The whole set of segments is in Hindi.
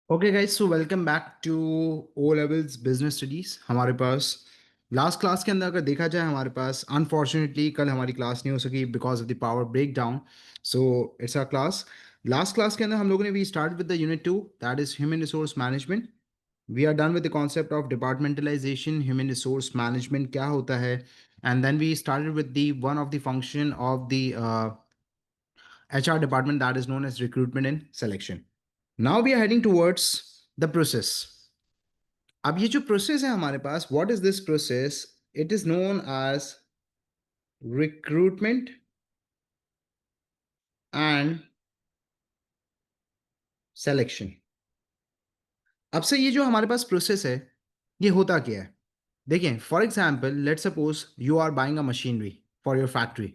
Okay guys, so welcome back to O levels business studies. हमारे पास लास्ट क्लास के अंदर अगर देखा जाए, हमारे पास अनफॉर्चुनेटली कल हमारी क्लास नहीं हो सकी because of the power break down. So it's a class. Last class के अंदर हम लोगों ने we start with the unit 2, that is human resource management. We are done with the concept of departmentalisation. Human resource management क्या होता है, and then we started with the one of the function of the HR department, that is known as recruitment and selection. Now we are heading towards the process. अब ये जो प्रोसेस है हमारे पास, what is this process? It is known as recruitment and selection. अब से ये जो हमारे पास प्रोसेस है, ये होता क्या है? देखिए, for example let suppose you are buying a machinery for your factory.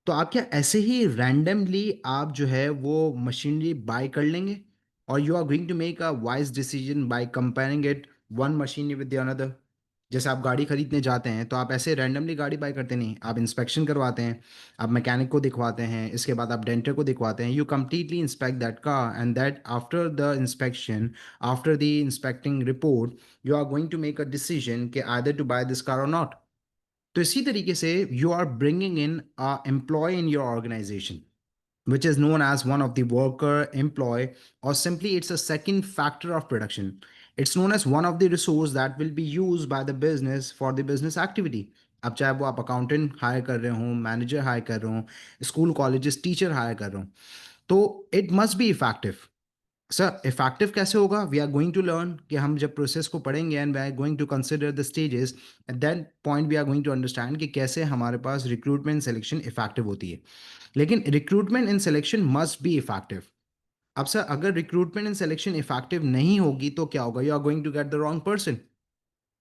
तो आप क्या ऐसे ही रैंडमली आप जो है वो मशीनरी बाय कर लेंगे, और you are going to make a wise decision by comparing it one machinery with the another? जैसे आप गाड़ी खरीदने जाते हैं तो आप ऐसे रैंडमली गाड़ी बाय करते नहीं, आप इंस्पेक्शन करवाते हैं, आप मैकेनिक को दिखवाते हैं, इसके बाद आप डेंटर को दिखवाते हैं। You completely inspect that car and that after the inspection, after the inspecting report, you are going to make a decision कि either to buy this car और नॉट। तो इसी तरीके से you are bringing in a employ in your organisation, which is known as one of the worker employee, or simply it's a second factor of production. It's known as one of the resource that will be used by the business for the business activity. अब चाहे वो आप अकाउंटेंट हायर कर रहे हो, मैनेजर हायर कर रहे हो, स्कूल कॉलेजेस टीचर हायर कर रहे हो, तो it must be effective. Sir effective कैसे होगा? We are going to learn कि हम जब प्रोसेस को पढ़ेंगे and we are going to consider the stages, at that point we are going to understand कि कैसे हमारे पास रिक्रूटमेंट सिलेक्शन इफेक्टिव होती है। लेकिन recruitment and selection must be effective. अब सर अगर रिक्रूटमेंट एंड सिलेक्शन इफेक्टिव नहीं होगी तो क्या होगा? You are going to get the wrong person.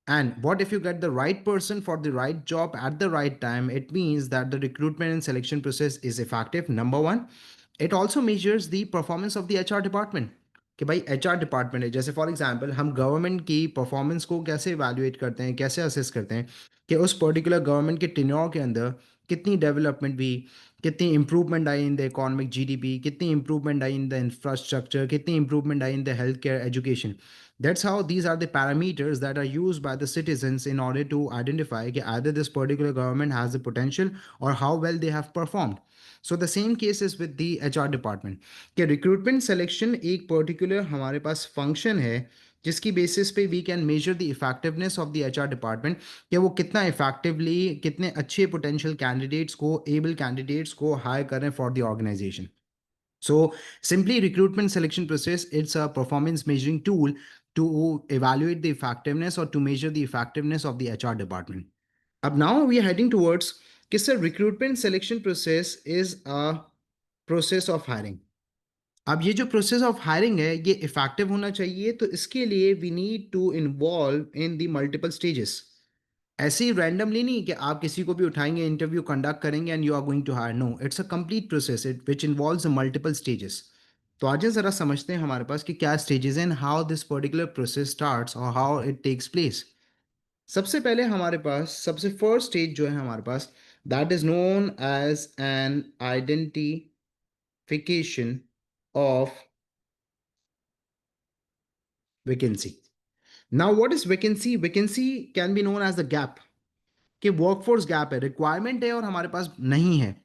And what if you get the right person for the right job at the right time? It means that the recruitment and selection process is effective. Number one, it also measures the performance of the HR department. कि भाई HR डिपार्टमेंट है, जैसे फॉर एग्जांपल हम गवर्नमेंट की परफॉर्मेंस को कैसे इवैल्यूएट करते हैं, कैसे असेस करते हैं कि उस पर्टिकुलर गवर्नमेंट के टेन्योर के अंदर कितनी डेवलपमेंट हुई, कितनी इंप्रूवमेंट आई इन द इकोनॉमिक जीडीपी, कितनी इंप्रूवमेंट आई इन द इंफ्रास्ट्रक्चर, कितनी इंप्रूवमेंट आई in the health care education. That's how these are the parameters that are used by the citizens in order to identify कि either this particular government has the potential or how well they have performed. So the same case is with the HR department कि recruitment selection एक particular हमारे पास function है जिसकी बेसिस पे we can measure the effectiveness of the HR department कि वो कितना इफेक्टिवली कितने अच्छे पोटेंशियल कैंडिडेट्स को, एबल कैंडिडेट्स को हायर करें for the organisation. So simply recruitment selection process, it's a performance measuring tool to evaluate the effectiveness or to measure the effectiveness of the HR department. Up now we are heading towards कि sir recruitment selection process is a process of hiring. अब ये जो प्रोसेस ऑफ हायरिंग है ये इफेक्टिव होना चाहिए, तो इसके लिए we need to involve in the multiple stages. ऐसे ही रैंडमली नहीं कि आप किसी को भी उठाएंगे, इंटरव्यू कंडक्ट करेंगे and you are going to hire. No, it's a complete process it which involves multiple stages. तो आज ज़रा समझते हैं हमारे पास कि क्या स्टेजेस हैं, how this particular process starts और हाउ इट टेक्स प्लेस। सबसे पहले हमारे पास सबसे फर्स्ट स्टेज जो है हमारे पास, that is known as an identification of vacancy. Now what is vacancy? Vacancy can be known as the gap, कि वर्कफोर्स गैप है, रिक्वायरमेंट है और हमारे पास नहीं है।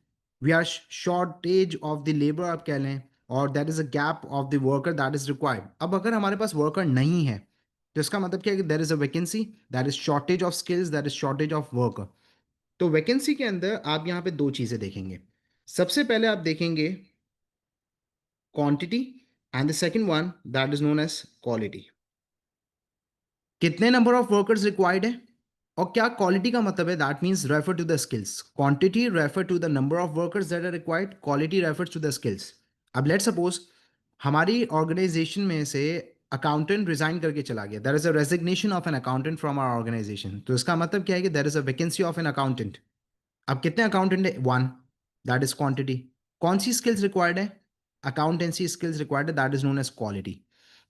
We are shortage of the labour आप कह लें, और that is a gap of the worker that is required. अब अगर हमारे पास वर्कर नहीं है तो इसका मतलब क्या है कि there is a vacancy, that is shortage of skills, that is shortage of worker. तो वैकेंसी के अंदर आप यहाँ पे दो चीजें देखेंगे। सबसे पहले आप देखेंगे quantity, and the second one that is known as quality. कितने नंबर ऑफ वर्कर्स रिक्वायर्ड है, और क्या क्वालिटी का मतलब है? That means refer to the skills. Quantity refer to the number of workers that are required, quality refers to the skills. अब लेट सपोज हमारी ऑर्गेनाइजेशन में से अकाउंटेंट रिजाइन करके चला गया, there is a resignation of an accountant from our organisation. तो इसका मतलब क्या है कि there is a vacancy of an accountant. अब कितने अकाउंटेंट है? One, that is quantity. कौन सी स्किल्स रिक्वायर्ड है? अकाउंटेंसी स्किल्स रिक्वायर्ड है, that is known as quality.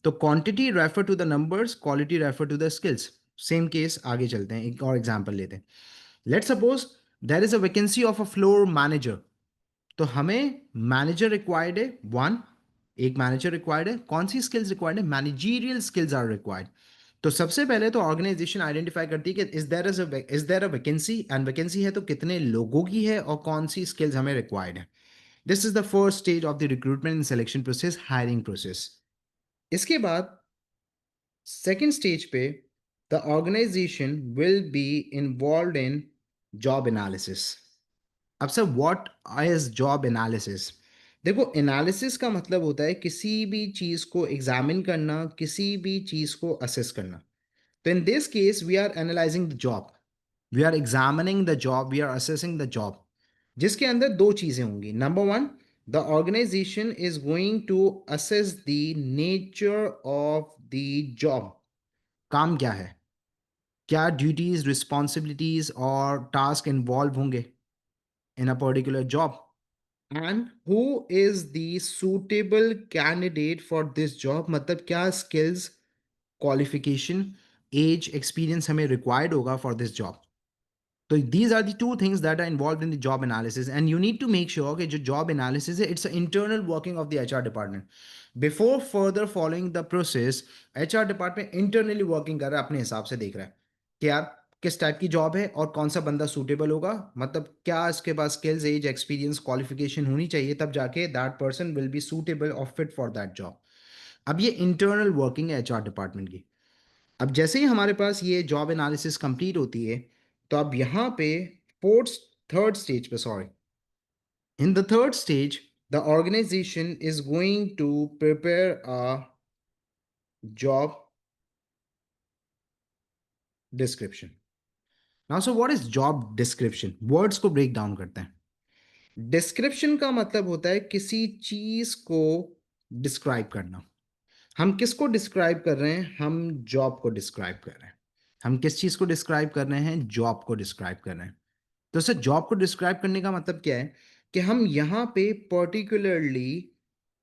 तो quantity refer to the numbers, quality refer to the skills. Same case आगे चलते हैं, एक और एग्जांपल लेते हैं। Let suppose there is a vacancy of a floor manager. तो हमें मैनेजर रिक्वायर्ड है वन, एक मैनेजर रिक्वायर्ड है, कौन सी स्किल्स रिक्वायर्ड है, मैनेजरियल स्किल्स आर रिक्वायर्ड। तो सबसे पहले तो ऑर्गेनाइजेशन आइडेंटिफाई करती है कि is there a vacancy, and vacancy है तो कितने लोगों की है और कौन सी स्किल्स हमें रिक्वायर्ड है। This is the first stage of the recruitment and selection process, hiring process. इसके बाद सेकेंड स्टेज पे the organisation will be involve in job analysis. अब sir what is job analysis? देखो, एनालिसिस का मतलब होता है किसी भी चीज को एग्जामिन करना, किसी भी चीज को असेस करना। तो in this case we are analysing the job, we are examining the job, we are assessing the job, जिसके अंदर दो चीजें होंगी। Number one, the organisation is going to assess the nature of the job. काम क्या है, क्या ड्यूटीज, रिस्पॉन्सिबिलिटीज और टास्क इन्वॉल्व होंगे in a particular job, and who is the suitable candidate for this job, मतलब क्या स्किल्स, क्वालिफिकेशन, एज, एक्सपीरियंस हमें रिक्वायर्ड होगा फॉर दिस जॉब। तो these are the two things that are involved in the job analysis, and you need to make sure कि जो job analysis है, it's an internal working of the HR department. Before further following the process, HR department internally working कर रहा है, अपने हिसाब से देख रहा है कि यार किस टाइप की जॉब है और कौन सा बंदा सूटेबल होगा, मतलब क्या इसके पास स्किल्स, एज, एक्सपीरियंस, क्वालिफिकेशन होनी चाहिए, तब जाके that person will be suitable और फिट फॉर दैट जॉब। अब ये इंटरनल वर्किंग है एचआर डिपार्टमेंट की। अब जैसे ही हमारे पास ये जॉब एनालिसिस कंप्लीट होती है, तो अब यहाँ पे फोर्थ थर्ड स्टेज पे, sorry, in the third stage the organisation is going to prepare a job description. Now so what is job description? Words को ब्रेक डाउन करते हैं। डिस्क्रिप्शन का मतलब होता है किसी चीज को डिस्क्राइब करना। हम किसको डिस्क्राइब कर रहे हैं? हम जॉब को डिस्क्राइब कर रहे हैं। हम किस चीज को डिस्क्राइब कर रहे हैं? जॉब को डिस्क्राइब कर रहे हैं। तो सर जॉब को डिस्क्राइब करने का मतलब क्या है कि हम यहाँ पे पर्टिकुलरली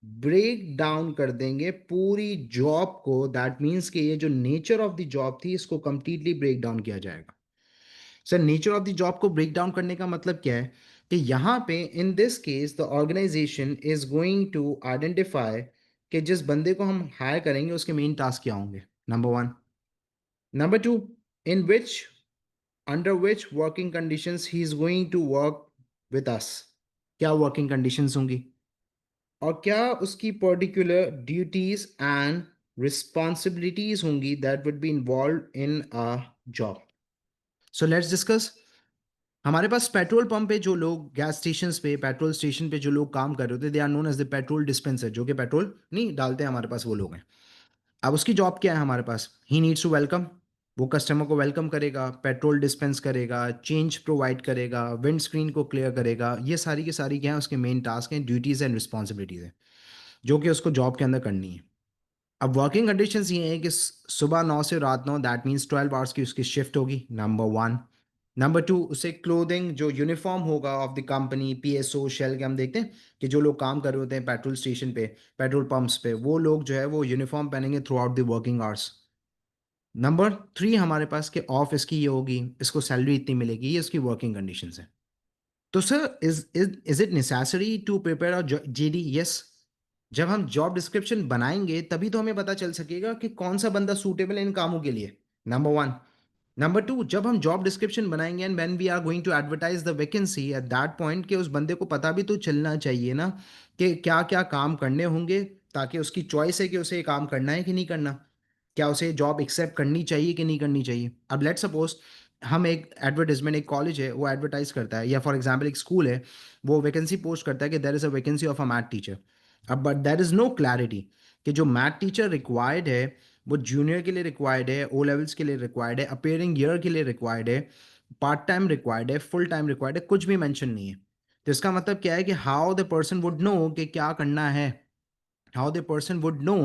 ब्रेक डाउन कर देंगे पूरी जॉब को। दैट मीन्स कि ये जो नेचर ऑफ द जॉब थी, इसको कंप्लीटली ब्रेक डाउन किया जाएगा। Sir nature of the job को ब्रेक डाउन करने का मतलब क्या है कि यहाँ पे in this case the organisation is going to identify कि जिस बंदे को हम हायर करेंगे उसके मेन टास्क क्या होंगे, number one. Number two, in which under which working conditions he is going to work with us, क्या वर्किंग कंडीशंस होंगी, और क्या उसकी पर्टिकुलर ड्यूटीज एंड रिस्पॉन्सिबिलिटीज होंगी that would be involve in a job. So let's discuss. हमारे पास पेट्रोल पंप पे जो लोग, गैस स्टेशन पे, पेट्रोल स्टेशन पे जो लोग काम कर रहे होते, they are known as the petrol dispenser, जो कि पेट्रोल नहीं डालते हैं, हमारे पास वो लोग हैं। अब उसकी जॉब क्या है हमारे पास? ही नीड्स टू वेलकम, वो कस्टमर को वेलकम करेगा, पेट्रोल डिस्पेंस करेगा, चेंज प्रोवाइड करेगा, विंड स्क्रीन को क्लियर करेगा। ये सारी की सारी क्या है, उसके मेन टास्क हैं, ड्यूटीज़ एंड रिस्पॉन्सिबिलिटीज़ हैं, जो कि उसको जॉब के अंदर करनी है। अब वर्किंग कंडीशंस ये हैं कि सुबह 9 से रात 9, दैट मीन्स 12 आवर्स की उसकी शिफ्ट होगी, नंबर वन। नंबर टू, उसे क्लोथिंग, जो यूनिफॉर्म होगा of the company, PSO, Shell के, हम देखते हैं कि जो लोग काम कर रहे होते हैं पेट्रोल स्टेशन पे, पेट्रोल पंप्स पे, वो लोग जो है वो यूनिफॉर्म पहनेंगे through out the working hours. Number three हमारे पास के ऑफ इसकी ये होगी, इसको सैलरी इतनी मिलेगी, ये उसकी वर्किंग कंडीशंस है। तो sir is it necessary to prepare a GD? Yes. जब हम जॉब डिस्क्रिप्शन बनाएंगे तभी तो हमें पता चल सकेगा कि कौन सा बंदा सूटेबल है इन कामों के लिए, नंबर वन। नंबर टू, जब हम जॉब डिस्क्रिप्शन बनाएंगे and when we are going to advertise the vacancy, at that point कि उस बंदे को पता भी तो चलना चाहिए ना कि क्या क्या काम करने होंगे, ताकि उसकी चॉइस है कि उसे ये काम करना है कि नहीं करना, क्या उसे जॉब एक्सेप्ट करनी चाहिए कि नहीं करनी चाहिए। अब लेट सपोज हम एक एडवर्टाइजमेंट, एक कॉलेज है वो एडवर्टाइज करता है, या फॉर एग्जाम्पल एक स्कूल है वो वैकेंसी पोस्ट करता है कि there is a vacancy of a math teacher. अब but there is no clarity कि जो मैथ टीचर रिक्वायर्ड है वो जूनियर के लिए रिक्वायर्ड है, ओ लेवल्स के लिए रिक्वायर्ड है, अपेयरिंग ईयर के लिए रिक्वायर्ड है, पार्ट टाइम रिक्वायर्ड है, फुल टाइम रिक्वायर्ड है, कुछ भी मेंशन नहीं है। तो इसका मतलब क्या है कि how the person would know कि क्या करना है, how the person would know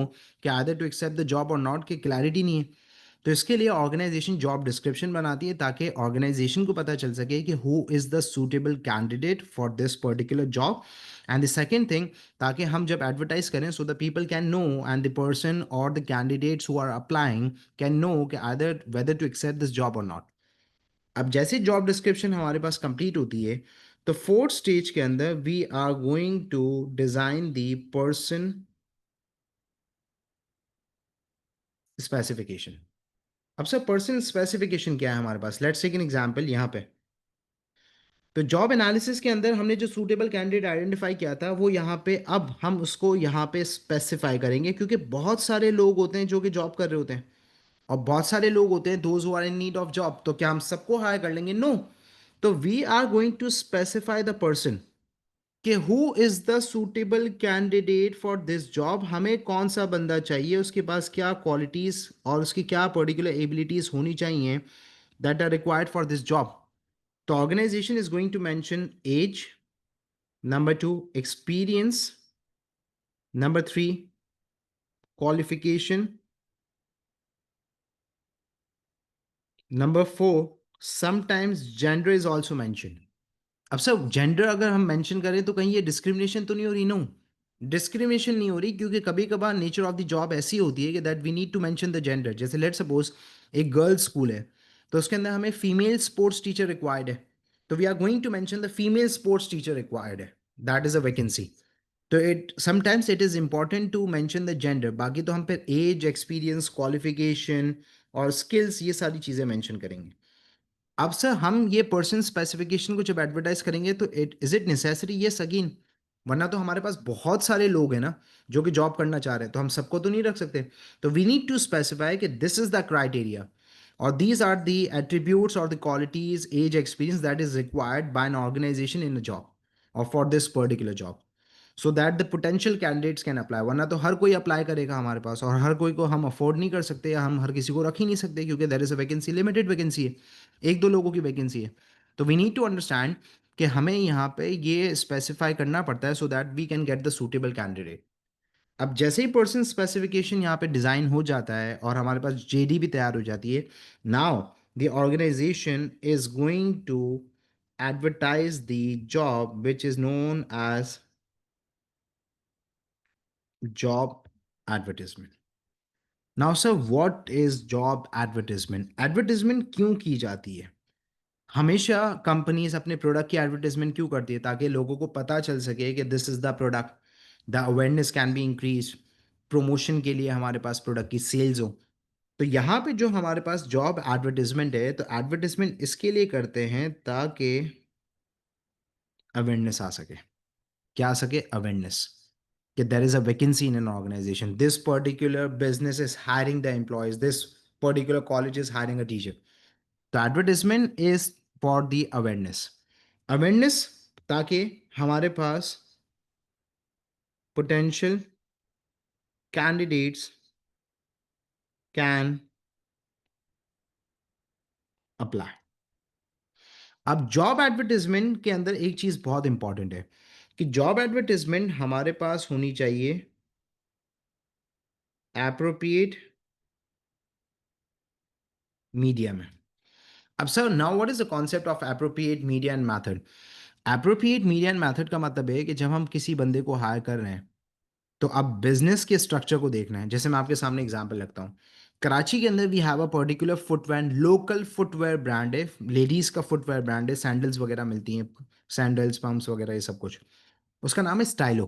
कि आदर टू एक्सेप्ट द जॉब और नॉट, की क्लैरिटी नहीं है। तो इसके लिए ऑर्गेनाइजेशन जॉब डिस्क्रिप्शन बनाती है ताकि ऑर्गेनाइजेशन को पता चल सके कि who is the suitable candidate for this particular job. And the second thing, ताकि हम जब एडवर्टाइज करें so the people can know and the person और the candidates who are applying can know कि other whether to accept this job और नॉट। अब जैसे जॉब डिस्क्रिप्शन हमारे पास कंप्लीट होती है, तो फोर्थ स्टेज के अंदर we are going to design the person specification. अब सर पर्सन स्पेसिफिकेशन क्या है हमारे पास, लेट्स टेक एन एग्जांपल यहाँ पे। तो जॉब एनालिसिस के अंदर हमने जो सूटेबल कैंडिडेट आइडेंटिफाई किया था वो यहाँ पे, अब हम उसको यहाँ पे स्पेसिफाई करेंगे, क्योंकि बहुत सारे लोग होते हैं जो कि जॉब कर रहे होते हैं, और बहुत सारे लोग होते हैं those who are in need of job. तो क्या हम सबको हायर कर लेंगे? नो। तो we are going to specify the person कि who is the suitable candidate for this job. हमें कौन सा बंदा चाहिए, उसके पास क्या क्वालिटीज और उसकी क्या पर्टिकुलर एबिलिटीज होनी चाहिए that are required for this job. The organization is going to mention age, number two, experience, number three, qualification, number four, sometimes gender is also mentioned. अब सर जेंडर अगर हम मेंशन करें तो कहीं ये डिस्क्रिमिनेशन तो नहीं हो रही? नो, डिस्क्रिमिनेशन नहीं हो रही, क्योंकि कभी कभार नेचर ऑफ द जॉब ऐसी होती है कि that we need to mention the gender. जैसे लेट सपोज एक गर्ल्स स्कूल है, तो उसके अंदर हमें फीमेल स्पोर्ट्स टीचर रिक्वायर्ड है, तो we are going to mention the female sports teacher required है, दैट इज अ वैकेंसी। तो it sometimes it is important to mention the gender. बाकी तो हम फिर एज, एक्सपीरियंस, क्वालिफिकेशन और स्किल्स, ये सारी चीज़ें मेंशन करेंगे। अब सर हम ये पर्सन स्पेसिफिकेशन को जब एडवर्टाइज करेंगे तो is it necessary? Yes again, वरना तो हमारे पास बहुत सारे लोग हैं ना जो कि जॉब करना चाह रहे हैं, तो हम सबको तो नहीं रख सकते। तो वी नीड टू स्पेसिफाई कि दिस इज द क्राइटेरिया और दीज आर द एट्रीब्यूट्स और the qualities, age, experience that is required by an organisation in a job और for this particular job, so that the potential candidates can apply. वरना तो हर कोई अप्लाई करेगा हमारे पास, और हर कोई को हम अफोर्ड नहीं कर सकते, या हम हर किसी को रख ही नहीं सकते, क्योंकि there is a vacancy, limited vacancy है, एक दो लोगों की वैकेंसी है। तो वी नीड टू अंडरस्टैंड कि हमें यहाँ पे ये स्पेसिफाई करना पड़ता है so that we can get the suitable candidate. अब जैसे ही पर्सन स्पेसिफिकेशन यहाँ पे डिज़ाइन हो जाता है और हमारे पास जेडी भी तैयार हो जाती है, now the organisation is going to advertise the job which is known as job advertisement. Now sir what is job advertisement? Advertisement क्यों की जाती है? हमेशा कंपनीज अपने प्रोडक्ट की एडवर्टीजमेंट क्यों करती है? ताकि लोगों को पता चल सके कि this is the product, the awareness can be increase, promotion के लिए हमारे पास प्रोडक्ट की सेल्स हो। तो यहाँ पे जो हमारे पास जॉब एडवर्टीजमेंट है, तो एडवर्टीजमेंट इसके लिए करते हैं ताकि अवेयरनेस आ सके। क्या आ सके? अवेयरनेस कि there is a vacancy in an organization, this particular business is hiring the employees, this particular college is hiring a teacher. तो advertisement is for the awareness ताकि हमारे पास potential candidates can apply. अब जॉब एडवर्टीजमेंट के अंदर एक चीज बहुत इंपॉर्टेंट है कि जॉब एडवर्टीजमेंट हमारे पास होनी चाहिए एप्रोप्रिएट मीडिया में। अब sir now what is the concept of appropriate media and method? Appropriate media and method का मतलब है कि जब हम किसी बंदे को हायर कर रहे हैं, तो अब बिजनेस के स्ट्रक्चर को देखना है। जैसे मैं आपके सामने एग्जांपल रखता हूँ, कराची के अंदर we have a particular footwear, local footwear brand है, लेडीज का फुटवेयर ब्रांड है, सैंडल्स वगैरह मिलती हैं, सैंडल्स, पम्प्स वगैरह ये सब कुछ, उसका नाम है स्टाइलो।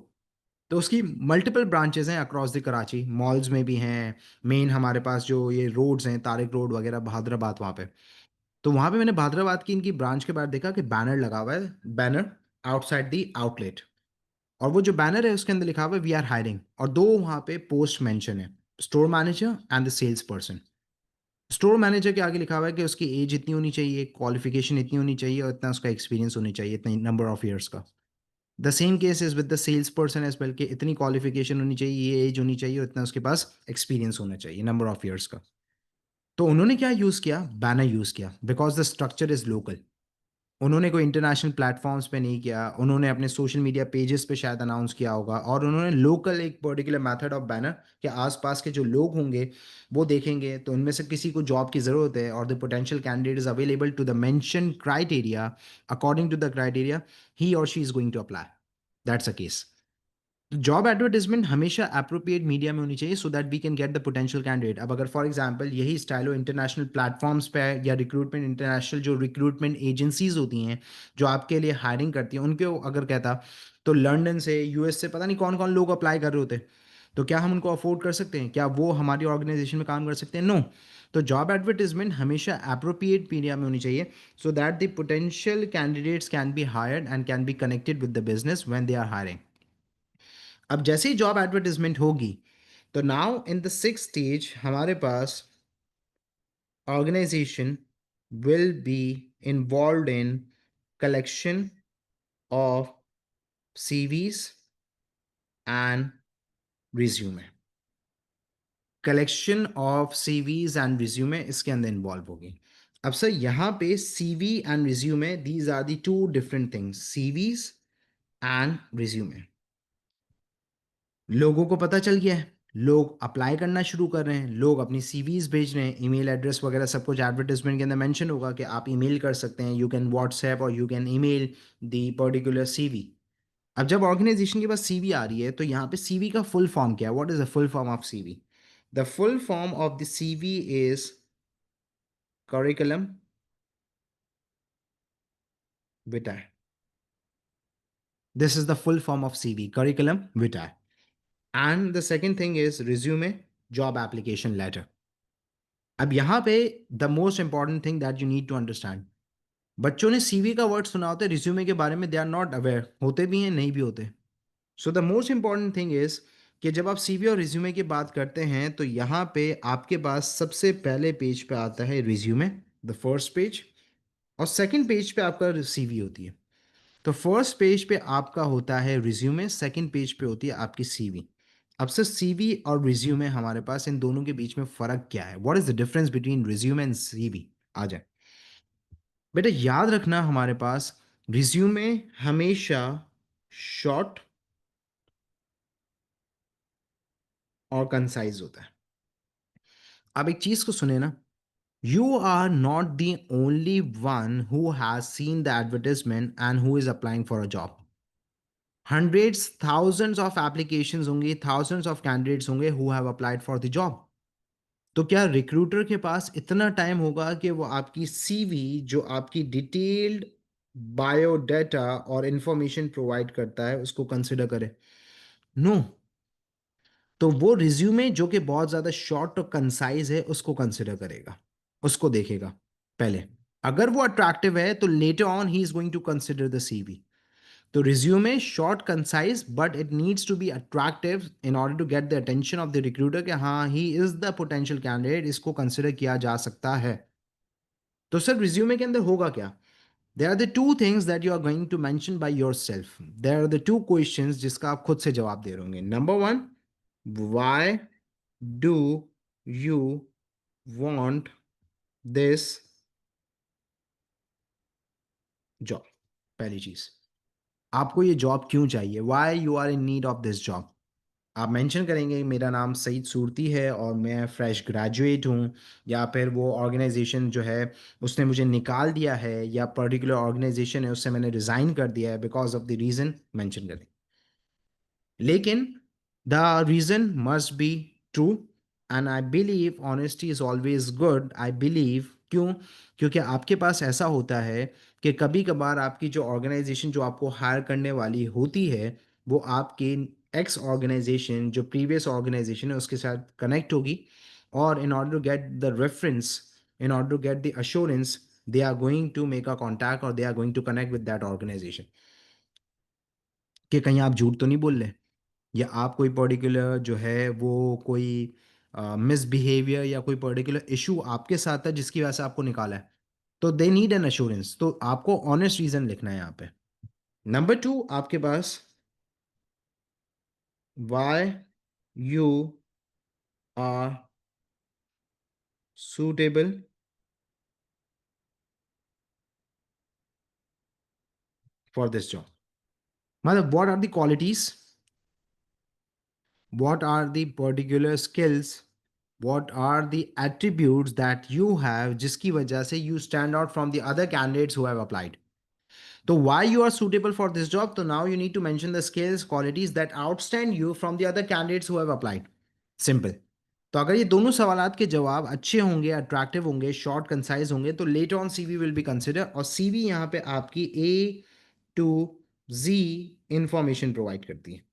तो उसकी मल्टीपल ब्रांचेस हैं अक्रॉस द कराची, मॉल्स में भी हैं, मेन हमारे पास जो ये रोड्स हैं, तारिक रोड वगैरह, बहादराबाद वहाँ पे। तो वहाँ पे मैंने बहादराबाद की इनकी ब्रांच के बाद देखा कि बैनर लगा हुआ है, बैनर आउटसाइड द आउटलेट, और वो जो बैनर है उसके अंदर लिखा हुआ है वी आर हायरिंग, और दो वहाँ पे पोस्ट मेंशन है, store manager and the sales person. Store manager के आगे लिखा हुआ है कि उसकी एज इतनी होनी चाहिए, क्वालिफिकेशन इतनी होनी चाहिए, और इतना उसका एक्सपीरियंस होनी चाहिए, इतनी नंबर ऑफ ईयर्स का। The same case is with the sales person as well, कि इतनी क्वालिफिकेशन होनी चाहिए, ये एज होनी चाहिए, और इतना उसके पास एक्सपीरियंस होना चाहिए, नंबर ऑफ ईयर्स का। तो उन्होंने क्या यूज़ किया? बैनर यूज़ किया, because the structure is local. उन्होंने कोई इंटरनेशनल प्लेटफॉर्म्स पे नहीं किया, उन्होंने अपने सोशल मीडिया पेजेस पे शायद अनाउंस किया होगा, और उन्होंने लोकल एक पर्टिकुलर मेथड ऑफ बैनर के आसपास के जो लोग होंगे वो देखेंगे, तो उनमें से किसी को जॉब की ज़रूरत है और the potential candidate is available to the mention criteria, according to the criteria ही और she is going to apply, that's a case. Job advertisement हमेशा अप्रोप्रिएट मीडिया में होनी चाहिए so that we can get the potential candidate. अब अगर फॉर एग्जांपल यही स्टाइलो इंटरनेशनल प्लेटफॉर्म्स पे है, या रिक्रूटमेंट इंटरनेशनल जो रिक्रूटमेंट एजेंसीज होती हैं जो आपके लिए हायरिंग करती हैं, उनके अगर कहता, तो लंदन से, यूएस से, पता नहीं कौन कौन लोग अप्लाई कर रहे होते। तो क्या हम उनको अफोर्ड कर सकते हैं? क्या वो हमारी ऑर्गेनाइजेशन में काम कर सकते हैं? नो। तो जॉब एडवर्टीजमेंट हमेशा अप्रोप्रिएट मीडिया में होनी चाहिए, so that the potential candidates can be hired and can be connected with the business when they are hiring. अब जैसे ही जॉब एडवर्टीजमेंट होगी, तो now in the six stage हमारे पास organization will be involved in collection of CVs and resume। Collection of CVs and resume इसके अंदर इन्वॉल्व होगी। अब सर यहाँ पे CV and resume, these are the two different things, CVs and resume. लोगों को पता चल गया है, लोग अप्लाई करना शुरू कर रहे हैं, लोग अपनी सीवीज भेज रहे हैं, ईमेल एड्रेस वगैरह सब कुछ एडवर्टाइजमेंट के अंदर मेंशन होगा कि आप ईमेल कर सकते हैं, यू कैन व्हाट्सएप और you can email the particular CV. अब जब ऑर्गेनाइजेशन के पास सीवी आ रही है, तो यहाँ पे सीवी का फुल फॉर्म क्या है? What is the full form of CV? The full form of the CV is curriculum vitae. This is the full form of CV, curriculum vitae. And the second thing is resume, job application letter. अब यहाँ पे the most important thing that you need to understand, बच्चों ने सीवी का वर्ड सुना होता है, रिज्यूमे के बारे में दे आर नॉट अवेयर, होते भी हैं नहीं भी होते। So the most important thing is कि जब आप सीवी और रिज्यूमे की बात करते हैं, तो यहाँ पे आपके पास सबसे पहले पेज पे आता है रिज्यूमे, द फर्स्ट पेज, और सेकंड पेज पे आपका सीवी होती है। तो फर्स्ट पेज पे आपका होता है रिज्यूमे, सेकंड पेज पे होती है आपकी सीवी। अब सर सीवी और रिज्यूमे हमारे पास, इन दोनों के बीच में फर्क क्या है? What is the difference between resume and CV? आ जाए बेटा, याद रखना हमारे पास रिज्यूमे हमेशा शॉर्ट और कंसाइज होता है। अब एक चीज को सुने ना, you are not the only one who has seen the advertisement and who is applying for a job। hundreds thousands of applications होंगे, thousands of candidates होंगे who have applied for the job। तो क्या रिक्रूटर के पास इतना टाइम होगा कि वो आपकी सीवी, जो आपकी डिटेल्ड बायोडाटा और इंफॉर्मेशन प्रोवाइड करता है, उसको कंसिडर करे? नो। तो वो रिज्यूमे जो कि बहुत ज़्यादा शॉर्ट और कंसाइज है, उसको कंसिडर करेगा, उसको देखेगा पहले। अगर वो अट्रैक्टिव है, तो later on he is going to consider the CV. तो resume short concise, but it needs to be attractive in order to get the attention of the recruiter कि हाँ, he is the potential candidate, इसको कंसिडर किया जा सकता है। तो सर रिज्यूमे के अंदर होगा क्या? There are the two things that you are going to mention by yourself. There are the two questions जिसका आप खुद से जवाब दे रहे होंगे। Number one, why do you want this job? पहली चीज, आपको ये जॉब क्यों चाहिए? why you are in need of this job? आप मेंशन करेंगे मेरा नाम सईद सूरती है और मैं फ्रेश ग्रेजुएट हूँ, या फिर वो ऑर्गेनाइजेशन जो है उसने मुझे निकाल दिया है, या पर्टिकुलर ऑर्गेनाइजेशन है उससे मैंने रिज़ाइन कर दिया है, because of the reason mention करें। लेकिन the reason must be true, and I believe honesty is always good. I believe, क्यों? क्योंकि आपके पास ऐसा होता है कि कभी कभार आपकी जो ऑर्गेनाइजेशन जो आपको हायर करने वाली होती है, वो आपके एक्स ऑर्गेनाइजेशन, जो प्रीवियस ऑर्गेनाइजेशन है, उसके साथ कनेक्ट होगी, और in order to get the reference, in order to get the assurance, they are going to make a contact और they are going to connect with that organisation, कि कहीं आप झूठ तो नहीं बोल रहे, या आप कोई पर्टिकुलर जो है वो कोई मिसबिहेवियर या कोई पर्टिकुलर इशू आपके साथ है जिसकी वजह से आपको निकाला है। तो दे नीड एन अश्योरेंस, तो आपको ऑनेस्ट रीजन लिखना है यहाँ पे। नंबर टू, आपके पास why you are suitable for this job। मतलब what are the qualities, what are the particular skills, what are the attributes that you have जिसकी वजह से you stand out from the other candidates who have applied। तो why you are suitable for this job, तो now you need to mention the skills, qualities that outstand you from the other candidates who have applied। Simple। तो अगर ये दोनों सवालात के जवाब अच्छे होंगे, अट्रैक्टिव होंगे, शॉर्ट कंसाइज होंगे, तो later on CV will be consider, और सीवी यहाँ पे आपकी A to Z information provide करती है।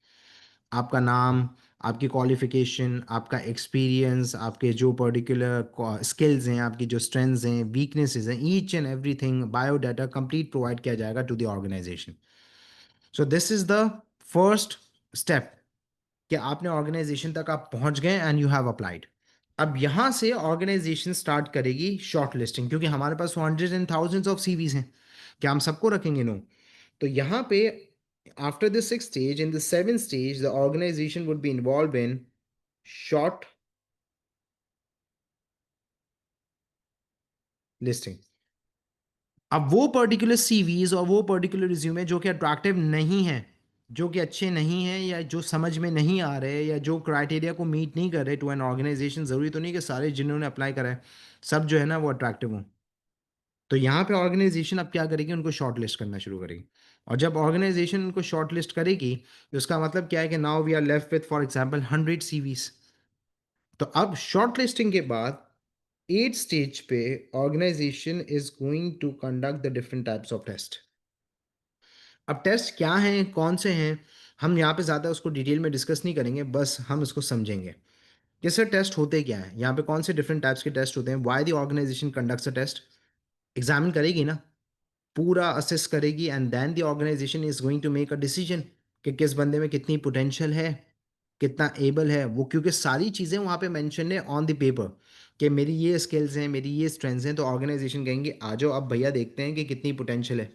आपका नाम, आपकी क्वालिफिकेशन, आपका एक्सपीरियंस, आपके जो पर्टिकुलर स्किल्स हैं, आपकी जो स्ट्रेंथ्स हैं, वीकनेसेस हैं, each and everything biodata complete provide किया जाएगा to the organization. So this is the first step कि आपने ऑर्गेनाइजेशन तक आप पहुंच गए एंड यू हैव अप्लाइड। अब यहां से ऑर्गेनाइजेशन स्टार्ट करेगी शॉर्ट लिस्टिंग, क्योंकि हमारे पास hundred and thousands of CVs हैं। क्या हम सबको रखेंगे? नो। तो यहाँ पे after the six stage, in the seven stage, the organisation would be involve in shortlisting. अब वो पर्टिकुलर सीवीज और वो पर्टिकुलर रिज्यूमे जो कि अट्रैक्टिव नहीं है, जो कि अच्छे नहीं हैं, या जो समझ में नहीं आ रहे, या जो क्राइटेरिया को मीट नहीं कर रहे टू एन ऑर्गेनाइजेशन, ज़रूरी तो नहीं कि सारे जिन्होंने अप्लाई करा है सब जो है ना वो अट्रैक्टिव हों। तो यहाँ पे ऑर्गेनाइजेशन अब क्या करेगी? उनको शॉर्ट लिस्ट करना शुरू करेगी। और जब ऑर्गेनाइजेशन उनको शॉर्ट लिस्ट करेगी, तो उसका मतलब क्या है कि now we are left with for example 100 CVs. तो अब शॉर्ट लिस्टिंग के बाद एट स्टेज पे organization is going to conduct the different types of test. अब टेस्ट क्या हैं, कौन से हैं, हम यहाँ पे ज़्यादा उसको डिटेल में डिस्कस नहीं करेंगे, बस हम इसको समझेंगे कि सर टेस्ट होते क्या हैं, यहाँ पे कौन से डिफरेंट टाइप्स के टेस्ट होते हैं, why the organization conducts a test. Examine करेगी ना, पूरा असेस करेगी, and then the organisation is going to make a decision कि किस बंदे में कितनी पोटेंशियल है, कितना एबल है वो, क्योंकि सारी चीज़ें वहाँ पे मेंशन है ऑन द पेपर कि मेरी ये स्किल्स हैं, मेरी ये स्ट्रेंथ्स हैं। तो ऑर्गेनाइजेशन कहेंगे आ जाओ अब भैया देखते हैं कि कितनी पोटेंशियल है।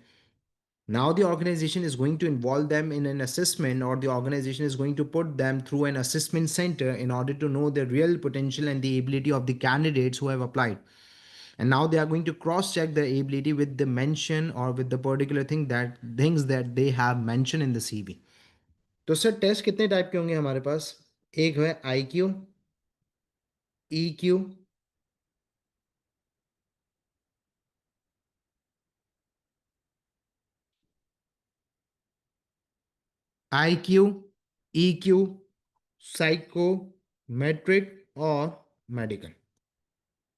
Now the organization is going to involve them in an assessment, or the organization is going to put them through an assessment center in order to know the real potential and the ability of the candidates who have applied. And now they are going to cross check their ability with the mention or with the particular things that they have mentioned in the CV. तो सर टेस्ट कितने टाइप के होंगे हमारे पास? एक है I Q, E Q, I Q, E Q, psychometric और मेडिकल।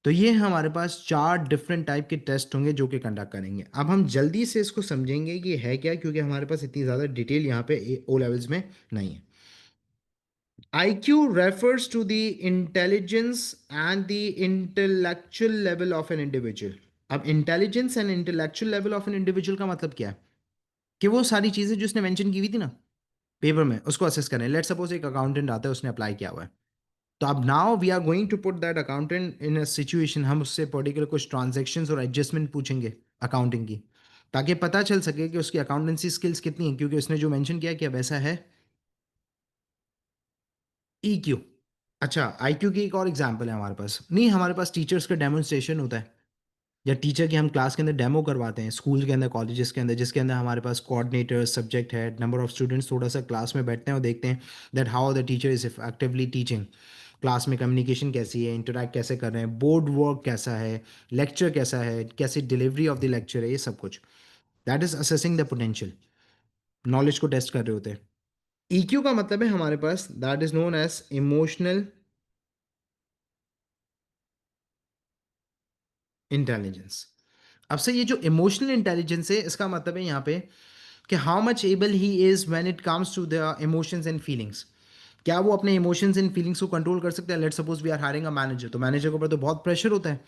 तो ये हमारे पास चार डिफरेंट टाइप के टेस्ट होंगे जो कि कंडक्ट करेंगे। अब हम जल्दी से इसको समझेंगे कि है क्या, क्योंकि हमारे पास इतनी ज़्यादा डिटेल यहाँ पे ओ लेवल्स में नहीं है। IQ refers to the intelligence and the intellectual level of an individual. अब intelligence and intellectual level of an individual का मतलब क्या है? कि वो सारी चीज़ें जो उसने मेंशन की हुई थी ना पेपर में, उसको असेस करें। लेट सपोज एक अकाउंटेंट आता है, उसने अप्लाई किया हुआ है। तो अब now we are going to put that accountant in a situation, हम उससे पर्टिकुलर कुछ ट्रांजेक्शन्स और एडजस्टमेंट पूछेंगे अकाउंटिंग की, ताकि पता चल सके कि उसकी अकाउंटेंसी स्किल्स कितनी है, क्योंकि उसने जो मेंशन किया क्या वैसा है। EQ। अच्छा, IQ की एक और एग्जांपल है हमारे पास। नहीं, हमारे पास टीचर्स का डेमोन्स्ट्रेशन होता है, या टीचर की हम क्लास के अंदर डेमो करवाते हैं स्कूल के अंदर, कॉलेजेस के अंदर, जिसके अंदर हमारे पास coordinator, subject head, number of students, थोड़ा सा क्लास में बैठते हैं और देखते हैं that how the teacher is effectively teaching. Class में कम्युनिकेशन कैसी है, इंटरेक्ट कैसे कर रहे हैं, बोर्ड वर्क कैसा है, लेक्चर कैसा है, कैसी डिलीवरी ऑफ द लेक्चर है, ये सब कुछ। That is assessing the potential. Knowledge को टेस्ट कर रहे होते हैं। EQ का मतलब है हमारे पास that is known as emotional intelligence. अब से ये जो इमोशनल इंटेलिजेंस है, इसका मतलब है यहाँ पे कि how much able he is when it comes to the emotions and feelings. क्या वो अपने इमोशंस एंड फीलिंग्स को कंट्रोल कर सकते हैं? Let suppose we are hiring a manager, तो मैनेजर के ऊपर तो बहुत प्रेशर होता है,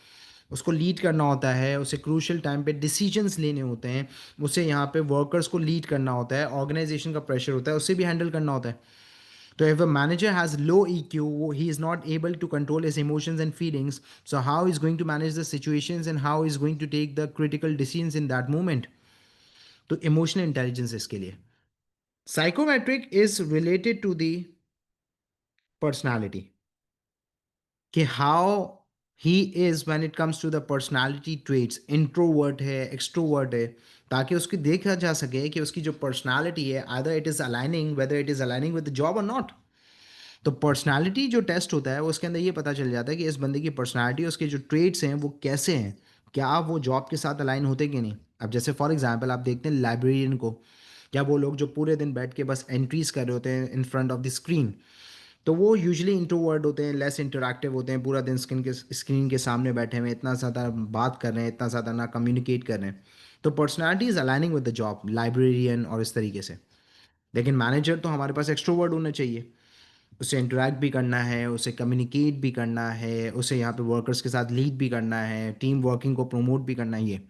उसको लीड करना होता है, उसे क्रूशियल टाइम पे डिसीजंस लेने होते हैं, उसे यहाँ पे वर्कर्स को लीड करना होता है, ऑर्गेनाइजेशन का प्रेशर होता है, उसे भी हैंडल करना होता है। So if a manager has low EQ, he is not able to control his emotions and feelings. So how is going to manage the situations and how is going to take the critical decisions in that moment? तो emotional intelligence इसके लिए। Psychometric is related to the personality, कि how he is when it comes to the personality traits, introvert है, extrovert है, ताकि उसकी देखा जा सके कि उसकी जो personality है either it is aligning, whether it is aligning with the job or not। तो पर्सनालिटी जो टेस्ट होता है उसके अंदर ये पता चल जाता है कि इस बंदे की पर्सनालिटी, उसके जो ट्रेड्स हैं वो कैसे हैं, क्या वो जॉब के साथ अलाइन होते कि नहीं। अब जैसे फॉर एग्जांपल आप देखते हैं लाइब्रेरियन को, क्या वो लोग जो पूरे दिन बैठ के बस एंट्रीज कर रहे होते हैं in front of the screen, तो वो यूजुअली इंट्रोवर्ट होते हैं, लेस इंटरैक्टिव होते हैं, पूरा दिन स्क्रीन के सामने बैठे हुए हैं, इतना ज़्यादा बात कर रहे हैं, इतना ज़्यादा ना कम्युनिकेट कर रहे हैं। तो personality is aligning with the job, librarian और इस तरीके से। लेकिन मैनेजर तो हमारे पास एक्सट्रोवर्ट होना चाहिए। उसे इंटरेक्ट भी करना है, उसे कम्युनिकेट भी करना है, उसे यहाँ पे वर्कर्स के साथ लीड भी करना है, टीम वर्किंग को प्रमोट भी करना है ये।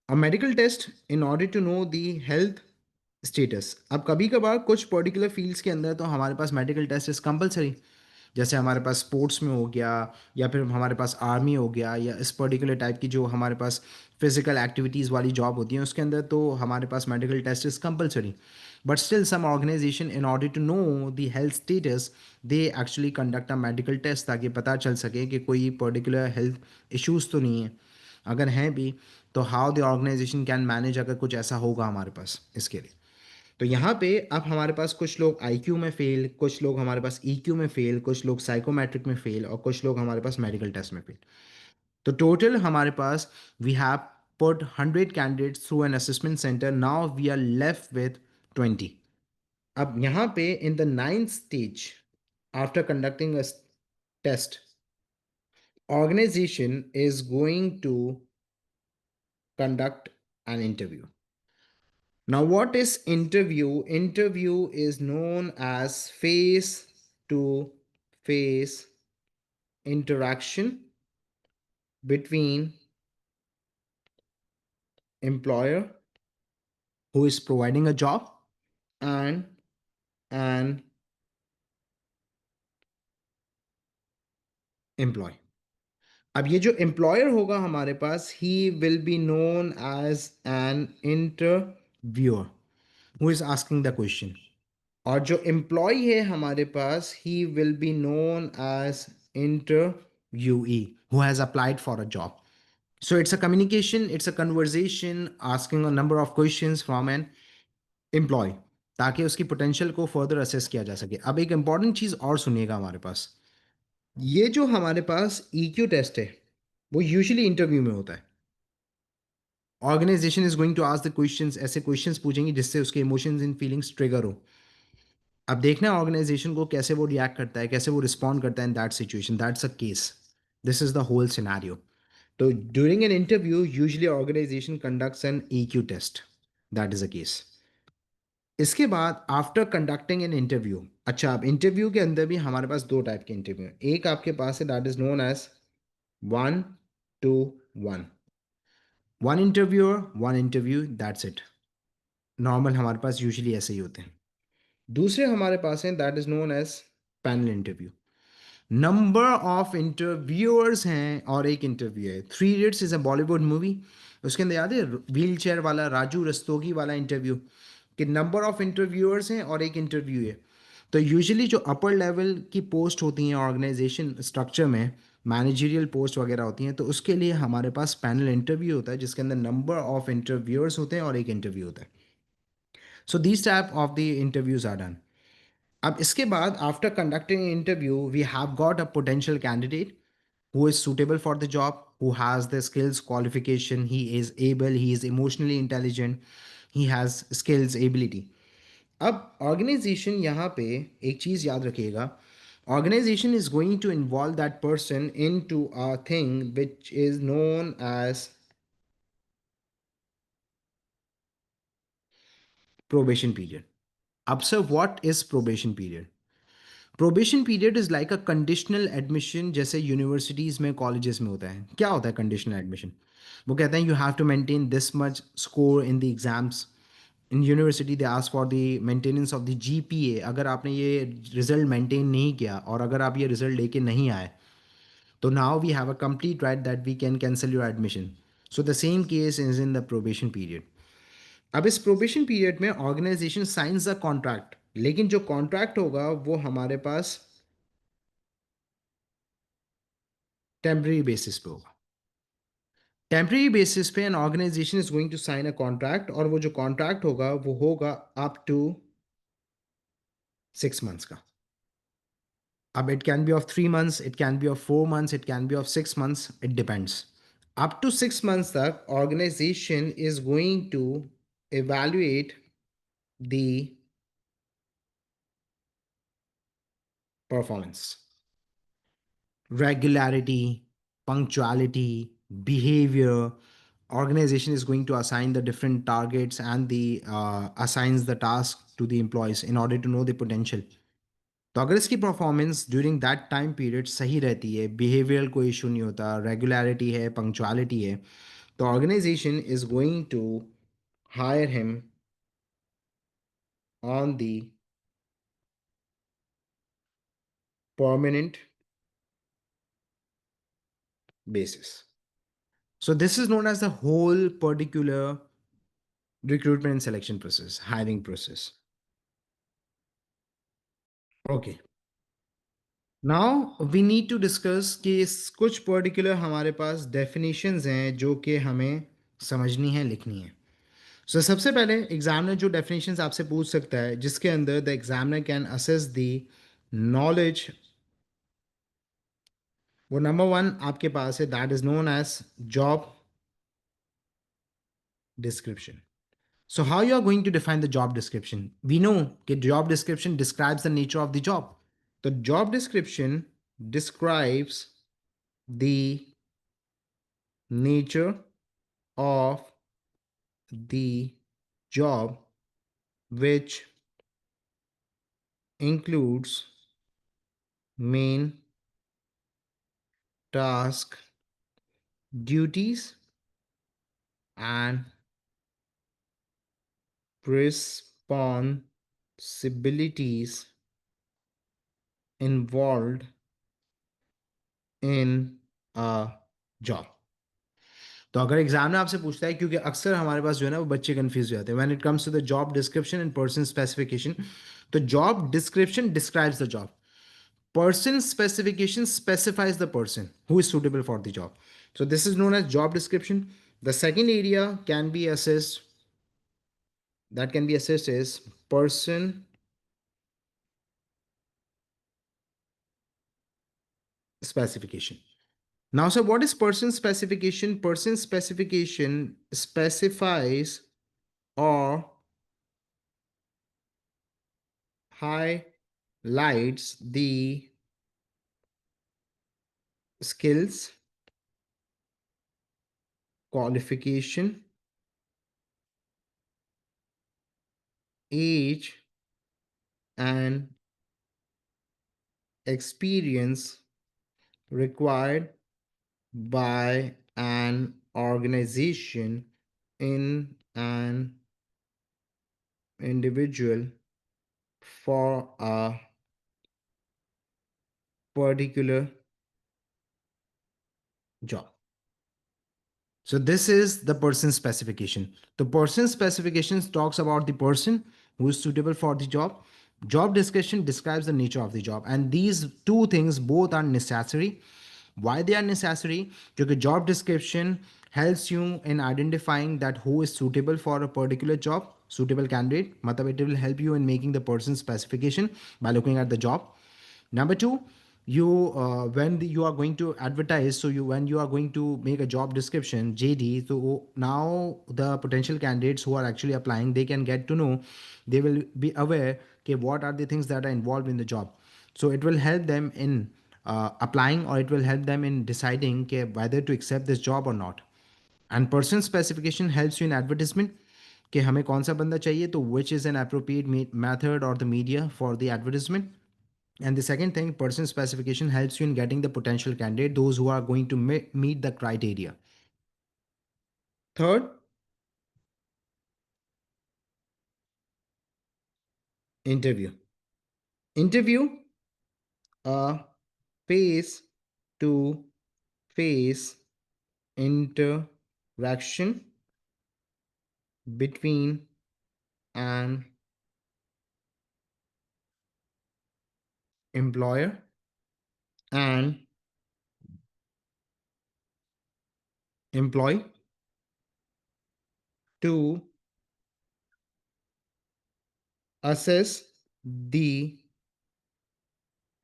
A medical test in order to know the health status। अब कभी कभार कुछ पर्टिकुलर फील्ड्स के अंदर तो हमारे पास मेडिकल टेस्ट इज कंपलसरी, जैसे हमारे पास स्पोर्ट्स में हो गया, या फिर हमारे पास आर्मी हो गया, या इस पर्टिकुलर टाइप की जो हमारे पास फिजिकल एक्टिविटीज़ वाली जॉब होती हैं उसके अंदर तो हमारे पास medical test is compulsory. But still some organisation in order to know the health status they actually conduct a medical test, ताकि पता चल सके कि कोई पर्टिकुलर हेल्थ इश्यूज़ तो नहीं है, अगर हैं भी तो how the organization can manage अगर कुछ ऐसा होगा हमारे पास इसके लिए। तो यहाँ पे अब हमारे पास कुछ लोग आईक्यू में फेल, कुछ लोग हमारे पास ईक्यू में फेल, कुछ लोग साइकोमेट्रिक में फेल, और कुछ लोग हमारे पास मेडिकल टेस्ट में फेल। तो टोटल हमारे पास we have put 100 candidates through an assessment centre, now we are left with 20। अब यहाँ पे in the ninth stage after conducting a test, organization is going to conduct an interview. Now, what is interview? Interview is known as face to face interaction between employer who is providing a job and an employee। अब ये जो एम्प्लॉयर होगा हमारे पास, he will be known as an interviewer who is asking the question, और जो एम्प्लॉय है हमारे पास, he will be known as interviewee who has applied for a job. So it's a communication, it's a conversation asking a number of questions from an employ, ताकि उसकी पोटेंशियल को फर्दर असेस किया जा सके। अब एक इंपॉर्टेंट चीज़ और सुनिएगा, हमारे पास ये जो हमारे पास ईक्यू टेस्ट है वो यूजुअली इंटरव्यू में होता है। Organization is going to ask the questions, ऐसे क्वेश्चंस पूछेंगे जिससे उसके इमोशंस एंड फीलिंग्स ट्रिगर हो। अब देखना है ऑर्गेनाइजेशन को कैसे वो रिएक्ट करता है, कैसे वो रिस्पॉन्ड करता है in that situation, that's a case, this is the whole scenario. तो during an interview usually organisation conducts an EQ test, that is a case. इसके बाद आफ्टर कंडक्टिंग एन इंटरव्यू, अच्छा अब इंटरव्यू के अंदर भी हमारे पास दो टाइप के इंटरव्यू हैं। एक आपके पास है that is known as 1 to 1, one interviewer one interview, that's it. Normal हमारे पास यूजुअली ऐसे ही होते हैं। दूसरे हमारे पास हैं that is known as panel interview. Number of interviewers हैं और एक इंटरव्यू है। Three Idiots is a Bollywood movie, उसके अंदर याद है व्हील चेयर वाला राजू रस्तोगी वाला इंटरव्यू, कि नंबर ऑफ इंटरव्यूअर्स हैं और एक इंटरव्यू है। तो यूजुअली जो अपर लेवल की पोस्ट होती हैं ऑर्गेनाइजेशन स्ट्रक्चर में, मैनेजरियल पोस्ट वगैरह होती हैं, तो उसके लिए हमारे पास पैनल इंटरव्यू होता है जिसके अंदर नंबर ऑफ इंटरव्यूअर्स होते हैं और एक इंटरव्यू होता है। So these type of the interviews are done. अब इसके बाद after conducting interview we have got a potential candidate who is suitable for the job, who has the skills, qualification, he is able, he is emotionally intelligent, he has skills, ability। अब ऑर्गेनाइजेशन यहाँ पे एक चीज़ याद रखिएगा, organisation is going to involve that person in to a thing which is known as probation period. अब sir what is probation period? Probation period is like a conditional admission, जैसे यूनिवर्सिटीज़ में कॉलेजेस में होता है। क्या होता है कंडीशनल एडमिशन? वो कहते हैं you have to maintain this much score in the exams. In university they ask for the maintenance of the GPA. अगर आपने ये रिजल्ट मेंटेन नहीं किया और अगर आप ये रिजल्ट लेके नहीं आए, तो now we have a complete right that we can cancel your admission. So the same case is in the probation period. अब इस प्रोबेशन पीरियड में ऑर्गेनाइजेशन साइंस द कॉन्ट्रैक्ट, लेकिन जो कॉन्ट्रैक्ट होगा वो हमारे पास टेम्परेरी बेसिस पे होगा। टेम्परेरी बेसिस पे an organization is going to sign a contract, और वो जो कॉन्ट्रैक्ट होगा वो होगा अप टू 6 मंथ्स का। अब it can be of 3 months, it can be of 4 months, it can be of 6 months, it depends. Up to 6 months तक organisation is going to evaluate the performance, regularity, punctuality, behavior. Organization is going to assign the different targets and the assigns the task to the employees in order to know the potential. तो अगर इसकी performance during that time period सही रहती है, बिहेवियरल कोई इशू नहीं होता, रेगुलरिटी है, पंक्चुअलिटी है, तो organization is going to hire him on the permanent basis. So this is known as the whole particular recruitment and selection process, hiring process. Okay. Now we need to discuss कि कुछ particular हमारे पास definitions हैं जो कि हमें समझनी है, लिखनी है. So सबसे पहले एग्जामिनर जो definitions आपसे पूछ सकता है, जिसके अंदर the examiner can assess the knowledge, वो नंबर वन आपके पास है, that is known as job description. So how you are going to define the job description? We know that job description describes the nature of the job. The job description describes the nature of the job, which includes main task, duties, and responsibilities involved in a job. तो अगर एग्जाम में आपसे पूछता है, क्योंकि अक्सर हमारे पास जो है ना वो बच्चे कंफ्यूज हो जाते हैं when it comes to the job description and person specification. तो job description describes the job, person specification specifies the person who is suitable for the job. So this is known as job description. The second area can be assessed, that can be assessed is person specification. Now, sir, what is person specification? Person specification specifies or highlights the skills, qualification, age, and experience required by an organization in an individual for a particular job. So this is the person specification. The person specification talks about the person who is suitable for the job. Job description describes the nature of the job. And these two things both are necessary. Why they are necessary? Because job description helps you in identifying that who is suitable for a particular job, suitable candidate. Matlab it will help you in making the person specification by looking at the job. Number two, you you are going to advertise, so you when you are going to make a job description JD, so now the potential candidates who are actually applying, they can get to know, they will be aware okay, what are the things that are involved in the job. So it will help them in applying, or it will help them in deciding okay, whether to accept this job or not. And person specification helps you in advertisement कि हमें कौन सा बंदा चाहिए, तो which is an appropriate method or the media for the advertisement. And the second thing, person specification helps you in getting the potential candidate, those who are going to meet the criteria. Third, interview. Interview, a face to face interaction between an employer and employee to assess the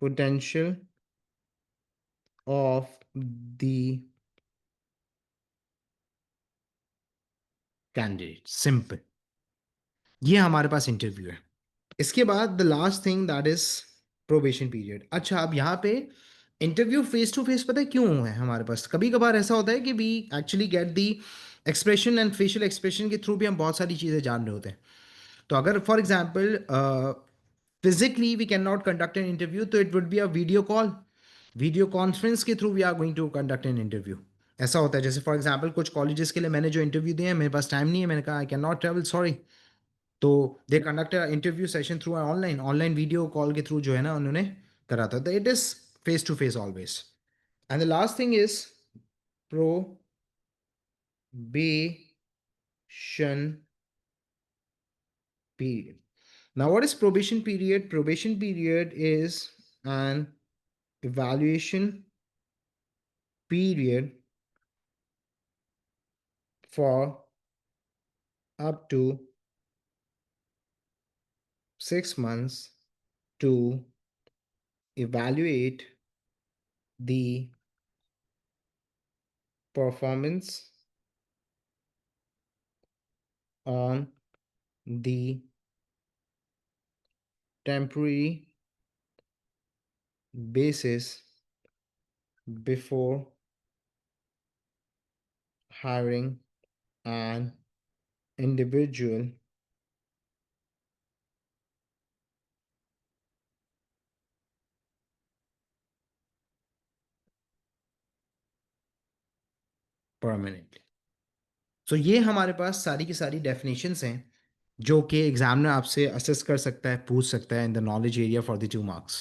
potential of the candidate. Simple. ये हमारे पास इंटरव्यू है. इसके बाद the last thing that is probation period. अच्छा, अब यहाँ पे इंटरव्यू फेस टू फेस पता है क्यों है हमारे पास? कभी कभार ऐसा होता है कि we actually get the expression and facial expression के थ्रू भी हम बहुत सारी चीज़ें जान रहे होते हैं. तो अगर for example physically we cannot conduct an interview, तो it would be a video call, video conference के through we are going to conduct an interview. ऐसा होता है, जैसे फॉर एग्जांपल कुछ कॉलेजेस के लिए मैंने जो इंटरव्यू दिए हैं, मेरे पास टाइम नहीं है, मैंने कहा I can not travel, sorry, तो they conduct interview session through online, online video call के थ्रू जो है ना उन्होंने करा था। तो it is face to face always. And the last thing is probation period. Now, what is probation period? Probation period is an evaluation period for up to 6 months to evaluate the performance on the temporary basis before hiring an individual permanently. सो ये हमारे पास सारी की सारी डेफिनेशंस हैं जो कि एग्जामिनर आपसे असेस कर सकता है, पूछ सकता है in the knowledge area for the 2 marks।